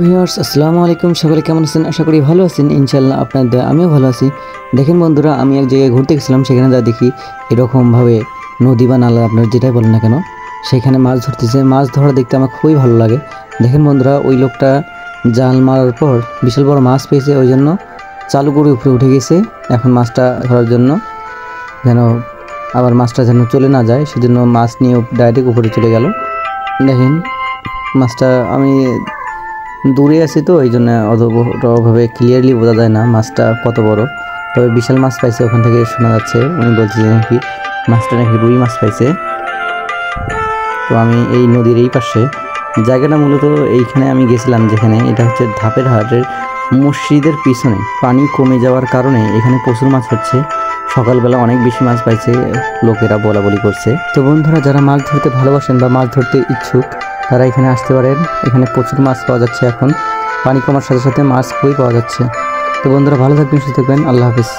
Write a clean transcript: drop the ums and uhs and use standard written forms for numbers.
Viewers আসসালামু আলাইকুম, সকলে কেমন আছেন? আশা করি ভালো আছেন। ইনশাআল্লাহ আপনাদের দোয়ায় আমিও ভালো আছি। দেখেন বন্ধুরা, আমি এক জায়গায় ঘুরতে গেছিলাম, সেখানে যা দেখি এরকমভাবে নদী বা নালা আপনারা যেটাই বলেন না কেন, সেখানে মাছ ধরতেছে। মাছ ধরা দেখতে আমার খুবই ভালো লাগে। দেখেন বন্ধুরা, ওই লোকটা জাল মারার পর বিশাল বড় মাছ পেয়েছে, ওই জন্য চালু করে উপরে উঠে গেছে এখন মাছটা ধরার জন্য, যেন আবার মাছটা যেন চলে না যায়, সেজন্য মাছ নিয়ে ডাইরেক্ট উপরে চলে গেল। দেখেন মাছটা, আমি দূরে আছি তো এই জন্য অতভাবে ক্লিয়ারলি বোঝা যায় না মাছটা কত বড়, তবে বিশাল মাছ পাইছে। ওখান থেকে শোনা যাচ্ছে উনি বলছে যে নাকি মাছটা নাকি রুই মাছ পাইছে। তো আমি এই নদীর এই পাশে জায়গাটা, মূলত এইখানে আমি গেছিলাম, যেখানে এটা হচ্ছে ধাপের হাটের মসজিদের পিছনে। পানি কমে যাওয়ার কারণে এখানে প্রচুর মাছ হচ্ছে। সকালবেলা অনেক বেশি মাছ পাইছে, লোকেরা বলা বলি করছে। তো বন্ধুরা, যারা মাছ ধরতে ভালোবাসেন বা মাছ ধরতে ইচ্ছুক, তারা এখানে আসতে পারেন। এখানে প্রচুর মাছ পাওয়া যাচ্ছে। এখন পানি কমার সাথে সাথে মাছ খুবই পাওয়া যাচ্ছে। তো বন্ধুরা, ভালো থাকবেন, সুস্থ থাকবেন। আল্লাহ হাফিজ।